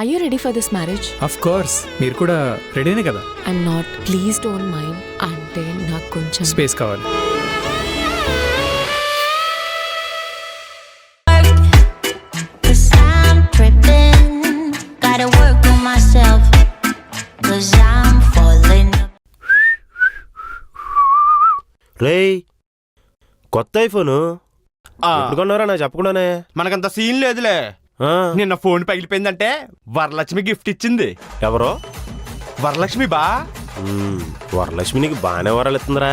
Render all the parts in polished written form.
Are you ready for this marriage? Of course మీరు కూడా రెడీనే కదా. I'm not. Please don't mind. అంటే నాకు కొంచెం స్పేస్ కావాలి. Cause I'm tripping, gotta work on myself, cause I'm falling. రేయ్, కొత్త ఐఫోను ఎప్పుడు కొన్నారా నాకు చెప్పకుండానే? మనకంత సీన్ లేదులే. ఆ, నిన్న ఫోన్ పగిలిపోయిందంటే వరలక్ష్మి గిఫ్ట్ ఇచ్చింది. ఎవరో వరలక్ష్మి బా వరలక్ష్మి నీకు బాగానే వరాలు ఇస్తుందిరా.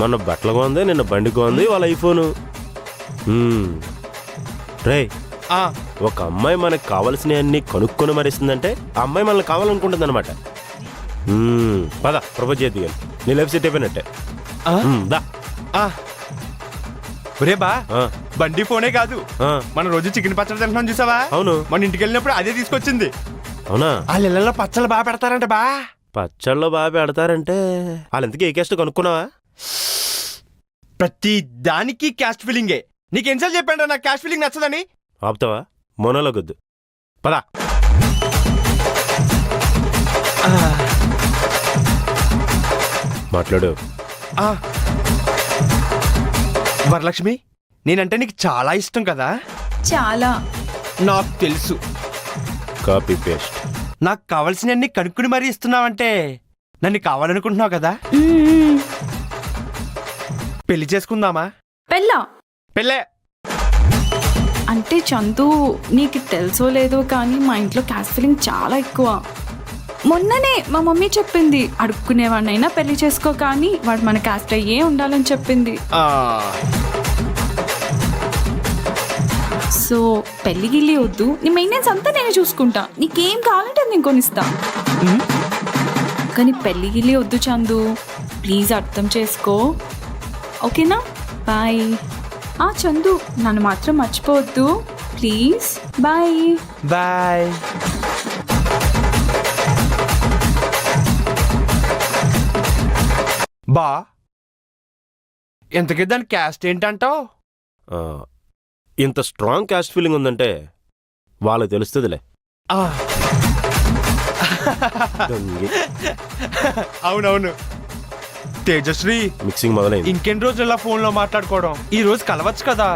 మొన్న బట్టలు కొంది, నిన్న బండి కొంది, వాళ్ళ ఐఫోను. రేయ్, ఒక అమ్మాయి మనకు కావలసినవన్నీ కనుక్కొని మరిస్తుందంటే ఆ అమ్మాయి మనల్ని కావాలనుకుంటుంది అనమాట. పద ప్రపోజ్ చేద్ది కానీ నీ లైఫ్ సెట్ అయిపోయినట్టే. దా. ఒరే బా, ఆ, బండి ఫోనే కాదు, ఆ, మన రోజు చికెన్ పచ్చడి తింటున్నాం చూసావా? అవును. మన ఇంటికి వెళ్ళినప్పుడు అదే తీసుకొచ్చింది. అవునా? వాళ్ళ ఇళ్ళలో పచ్చళ్ళు బాగా పెడతారంట బా. పచ్చళ్ళు బాగా పెడతారంటే వాళ్ళు ఎంతకీ ఏ క్యాస్ట్ కనుక్కున్నావా? ప్రతి దానికి క్యాస్ట్ ఫీలింగే. నీకు ఎన్నిసార్లు చెప్పాను నాకు క్యాస్ట్ ఫీలింగ్ నచ్చదని? ఆపుతావా? మోనోలో గొద్దు. పదా. మాట్లాడు. వరలక్ష్మి, నేనంటే నీకు చాలా ఇష్టం కదా? చాలా. నాకు తెలుసు. Copy paste. నాకు కావలసినవన్నీ కనుక్కుని మరీ ఇస్తున్నావంటే నన్ను కావాలనుకుంటున్నావు కదా? పెళ్లి చేసుకుందామా? పెళ్ళా? పెళ్ళే. అంటే చందు, నీకు తెలుసో లేదో కానీ మా ఇంట్లో క్యాస్ట్ ఫీలింగ్ చాలా ఎక్కువ. మొన్ననే మా మమ్మీ చెప్పింది, అడుక్కునేవాడినైనా పెళ్లి చేసుకో కానీ వాడు మన క్యాస్ట్ అయ్యే ఉండాలని చెప్పింది. సో పెళ్లి గిల్లి వద్దు, నీ మెయింటెనెన్స్ అంతా నేను చూసుకుంటా, నీకేం కావాలంటే నేను కొనిస్తా. కానీ పెళ్లి గిల్లి వద్దు చందు, ప్లీజ్ అర్థం చేసుకో, ఓకేనా? బాయ్. చందు, నన్ను మాత్రం మర్చిపోవద్దు ప్లీజ్. Bye bye. బా, ఎంతకీ దాని క్యాస్ట్ ఏంటంటావు? ఇంత స్ట్రాంగ్ క్యాస్ట్ ఫీలింగ్ ఉందంటే వాళ్ళకి తెలుస్తుందిలే. అవునవును. తేజశ్రీ, మిక్సింగ్ మొదలైంది. ఇంకెన్ని రోజులు ఇలా ఫోన్ లో మాట్లాడుకోవడం? ఈ రోజు కలవచ్చు కదా?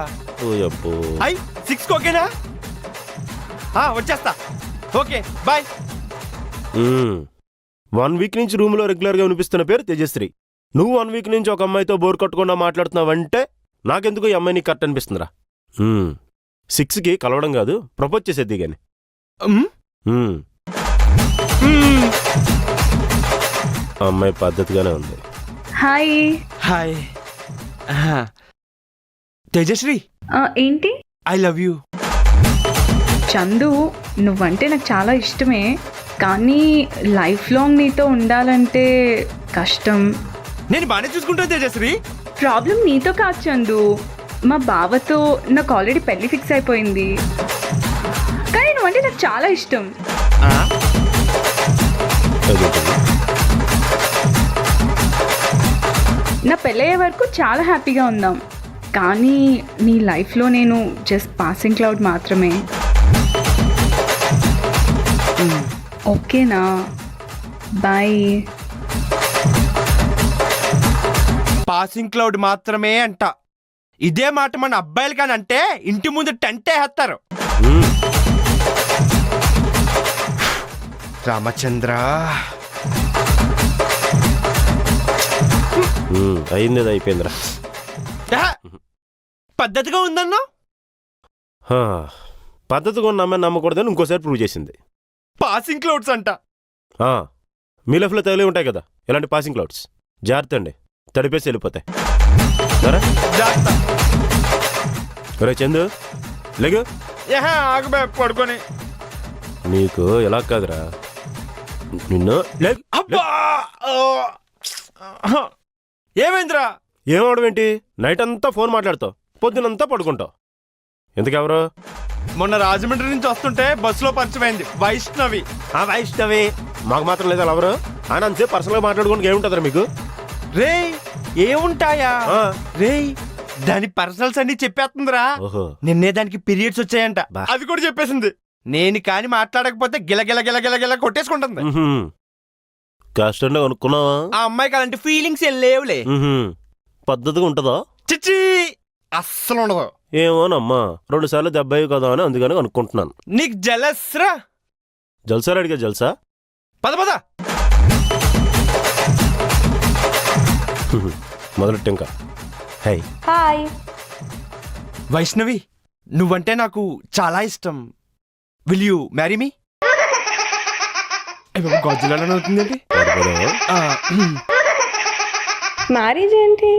ఓ అబ్బో. 6 ఓకేనా? వచ్చేస్తా. Okay bye. 1 వీక్ నుంచి రూమ్ లో రెగ్యులర్ గా వినిపిస్తున్న పేరు తేజశ్రీ. నువ్వు 1 వీక్ నుంచి ఒక అమ్మాయితో బోర్ కట్టకుండా మాట్లాడుతున్నావంటే నాకెందుకు ఈ అమ్మాయిని కరెక్ట్ అనిపిస్తుందిరా. 6కి కలవడం కాదు, ప్రపోజ్ చేసేద్ది గాని. అమ్మాయి పద్ధతిగానే ఉంది. హాయ్. హాయ్. తేజశ్రీ, ఏంటి? I love you. చందు, నువ్వంటే నాకు చాలా ఇష్టమే, కానీ లైఫ్ లాంగ్ నీతో ఉండాలంటే కష్టం. నేను బాగానే చూసుకుంటా తేజశ్రీ. ప్రాబ్లం నీతో కాదు చందు, మా బావతో నాకు ఆల్రెడీ పెళ్లి ఫిక్స్ అయిపోయింది. కానీ నువ్వంటే నాకు చాలా ఇష్టం. నా పెళ్ళయ్యే వరకు చాలా హ్యాపీగా ఉందాం, కానీ నీ లైఫ్లో నేను జస్ట్ పాసింగ్ క్లౌడ్ మాత్రమే. ఓకేనా? బాయ్. పాసింగ్ క్లౌడ్ మాత్రమే అంట. ఇదే మాట మన అబ్బాయిలు కానీ అంటే ఇంటి ముందు టెంటే వేస్తారు. రామచంద్ర, అయింది అయిపోయిందిరా. పద్ధతిగా ఉందన్నా? పద్ధతిగా ఉన్న అమ్మాయి నమ్మకూడదని ఇంకోసారి ప్రూవ్ చేసింది. పాసింగ్ క్లౌడ్స్ అంట. మీ లైఫ్లో తగిలి ఉంటాయి కదా ఇలాంటి పాసింగ్ క్లౌడ్స్, జాగ్రత్త అండి, తడిపేసి వెళ్ళిపోతాయి. ఒరే చందు, లేగు. ఆగబే పడుకొని. నీకు ఎలా కాదురా, నిన్ను. ఏమైందిరా? ఏమవడమేంటి? నైట్ అంతా ఫోన్ మాట్లాడతావు, పొద్దునంతా పడుకుంటావు. ఎందుకెవరు? మొన్న రాజమండ్రి నుంచి వస్తుంటే బస్సులో పరిచయమైంది వైష్ణవి. వైష్ణవి మాకు మాత్రం లేదా ఎవరు? ఆయన అంతే పర్సనల్గా మాట్లాడుకోవడానికి ఏముంటుందిరా మీకు? రే ఏముంటాయా? రే దాని పర్సనల్స్ అన్ని చెప్పేస్తుందిరా. నిన్నే దానికి పీరియడ్స్ వచ్చాయంట, అది కూడా చెప్పేసింది. నేను కాని మాట్లాడకపోతే గిలగిల గిలగిల గిల కొట్టేసుకుంటుంది. కష్టంగా కొనుక్కున్నావా? ఆ అమ్మాయికి అలాంటి ఫీలింగ్స్ ఏం లేవులే. పద్ధతిగా ఉంటుందా? చిచ్చి అస్సలు ఉండదు. ఏమోనమ్మా, 2 సార్లు దెబ్బయ్యి కదా అని అందుకని అనుకుంటున్నాను. నీకు జలస్ రా. జల్సా అడిగా జల్సా? పద పద. మొదలెట్టు ఇంకా. High hi. వైష్ణవి, నువ్వంటే నాకు చాలా ఇష్టం. Will you marry me? గజ్జులలో అవుతుందండి. మ్యారేజ్ ఏంటి?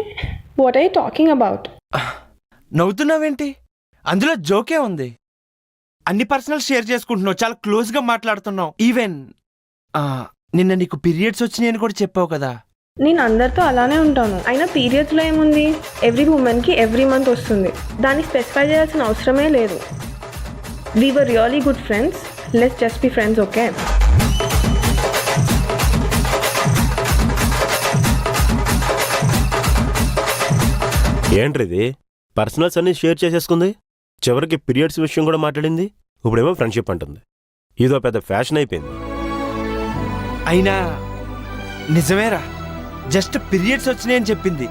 What are you talking about? నవ్వుతున్నావేంటి? అందులో జోకే ఉంది. అన్ని పర్సనల్ షేర్ చేసుకుంటున్నావు, చాలా క్లోజ్ గా మాట్లాడుతున్నావు. ఈవెన్ నిన్న నీకు పీరియడ్స్ వచ్చినాయని కూడా చెప్పావు కదా. నేను అందరితో అలానే ఉంటాను. అయినా పీరియడ్స్లో ఏముంది? ఎవ్రీ ఉమెన్కి ఎవ్రీ మంత్ వస్తుంది. దాన్ని స్పెసిఫై చేయాల్సిన అవసరమే లేదు. We were really good friends. Let's just be friends, okay? ఏంట్రిది? పర్సనల్స్ అన్ని షేర్ చేసేసుకుంది, చివరికి పీరియడ్స్ విషయం కూడా మాట్లాడింది. ఇప్పుడేమో ఫ్రెండ్షిప్ అంటుంది. ఇదో పెద్ద ఫ్యాషన్ అయిపోయింది. అయినా నిజమేరా, జస్ట్ పీరియడ్స్ వచ్చినాయని చెప్పింది.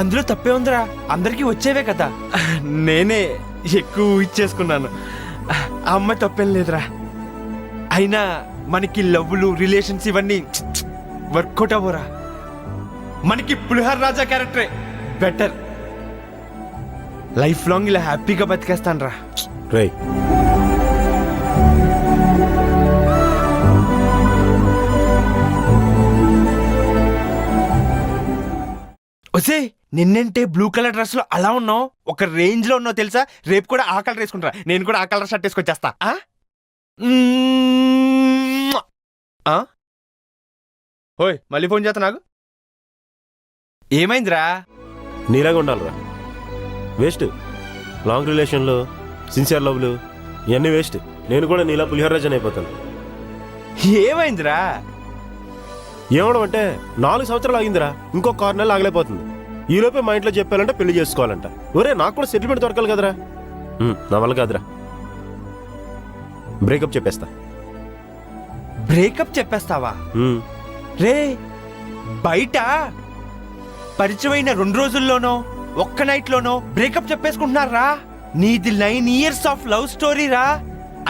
అందులో తప్పే ఉందిరా, అందరికీ వచ్చేవే కదా. నేనే ఎక్కువ ఇచ్చేసుకున్నాను. ఆ అమ్మాయి తప్పేం లేదురా. అయినా మనకి లవ్లు రిలేషన్స్ ఇవన్నీ వర్కౌట్ అవ్వరా. మనకి పులిహార రాజా క్యారెక్టరే బెటర్. లైఫ్ లాంగ్ ఇలా హ్యాపీగా బతికేస్తాను రా. రేయ్, ఒసే, నిన్నంటే బ్లూ కలర్ డ్రెస్ లో అలా ఉన్నావు, ఒక రేంజ్ లో ఉన్నావు తెలుసా. రేపు కూడా ఆ కలర్ వేసుకుంటా. నేను కూడా ఆ కలర్ షర్ట్ వేసుకొచ్చేస్తా. ఓయ్, మళ్ళీ ఫోన్ చేస్తా నాకు. ఏమైందిరా? నీలాగా ఉండాలిరా. వేస్ట్. లాంగ్ రిలేషన్లు, సిన్సియర్ లవ్లు ఇవన్నీ వేస్ట్. నేను కూడా నీలా పులిహోరజన్ అయిపోతాను. ఏమైందిరా? ఏమడం అంటే 4 సంవత్సరాలు ఆగిందిరా. ఇంకో 6 నెలలు ఆగలేకపోతుంది. ఈలోపే మా ఇంట్లో చెప్పాలంటే పెళ్లి చేసుకోవాలంట. ఒరే, నాకు కూడా సెటిల్మెంట్ దొరకాలి కదరా. నా వల్ల కాదురా. బ్రేకప్ చెప్పేస్తా. బ్రేకప్ చెప్పేస్తావా? రే, బయట పరిచయమైన 2 రోజుల్లోనో ఒక్క నైట్ లోనో బ్రేకప్ చెప్పేసుకుంటున్నారా? నీది 9 years ఆఫ్ లవ్ స్టోరీ రా.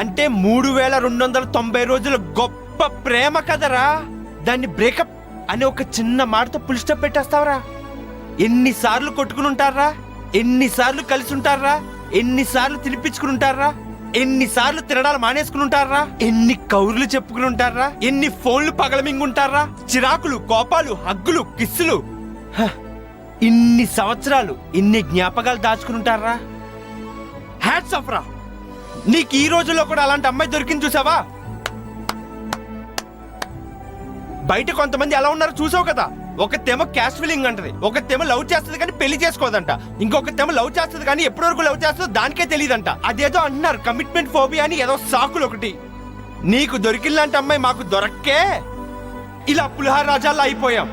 అంటే 3290 రోజుల గొప్ప ప్రేమ కదరా. దాన్ని బ్రేకప్ అని ఒక చిన్న మాటతో పుల్ స్టాప్ పెట్టేస్తావరా? ఎన్నిసార్లు కొట్టుకుని ఉంటారా? ఎన్నిసార్లు కలిసి ఉంటారా? ఎన్నిసార్లు తినిపించుకుని ఉంటారా? ఎన్నిసార్లు తినడాలు మానేసుకుని ఉంటారా? ఎన్ని కౌర్లు చెప్పుకుని ఉంటారా? ఎన్ని ఫోన్లు పగలమింగుంటారా? చిరాకులు, కోపాలు, హగ్గులు, కిస్సులు. ఇన్ని సంవత్సరాలు ఇన్ని జ్ఞాపకాలు దాచుకుని ఉంటారా? హ్యాట్స్ ఆఫ్ రా. నీకు ఈ రోజుల్లో కూడా అలాంటి అమ్మాయి దొరికింది చూసావా? బయట కొంతమంది ఎలా ఉన్నారో చూసావు కదా. ఒకతేమో క్యాస్ట్ ఫీలింగ్ అంటది, ఒకతేమో లవ్ చేస్తుంది కానీ పెళ్లి చేసుకోదంట, ఇంకొకతేమో లవ్ చేస్తుంది కానీ ఎప్పటి వరకు లవ్ చేస్తుందో దానికే తెలియదంట. అదేదో అంటున్నారు కమిట్మెంట్ ఫోబియా అని, ఏదో సాకులు ఒకటి. నీకు దొరికిందంటే అమ్మాయి మాకు దొరక్కే ఇలా పులిహార రాజాల్లో అయిపోయాం.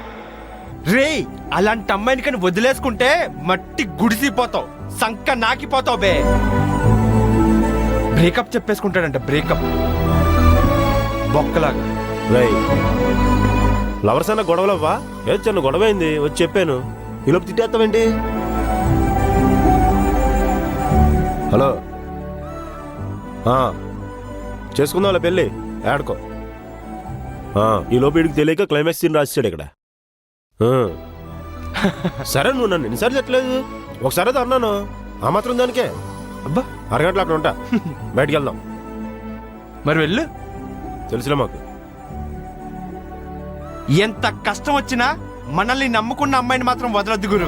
రే, అలాంటి అమ్మాయిని కానీ వదిలేసుకుంటే మట్టి గుడిసిపోతావు, సంక నాకిపోతావు బే. Breakup చెప్పేసుకుంటాడంట, breakup బొక్కలాగా. రేయ్, లవర్స్ అన్న గొడవలవ్వా? ఏదో చిన్న గొడవ అయింది, వచ్చి చెప్పాను. ఈలోపు తిట్టేస్తావేంటి? హలో, చేసుకుందాం అలా పెళ్ళి ఆడుకో. ఈలోపు వీడికి తెలియక క్లైమాక్స్ సీన్ రాసిచ్చాడు ఇక్కడ. సరే, నువ్వు నన్ను ఎన్నిసార్లు చెప్పలేదు. ఒకసారి అయితే అన్నాను, ఆ మాత్రం దానికే. అబ్బా, అరగంటలో అక్కడ ఉంటా, బయటికి వెళ్దాం. మరి వెళ్ళు. తెలుసులే మాకు. ఎంత కష్టం వచ్చినా మనల్ని నమ్ముకున్న అమ్మాయిని మాత్రం వదలొద్దు గురు.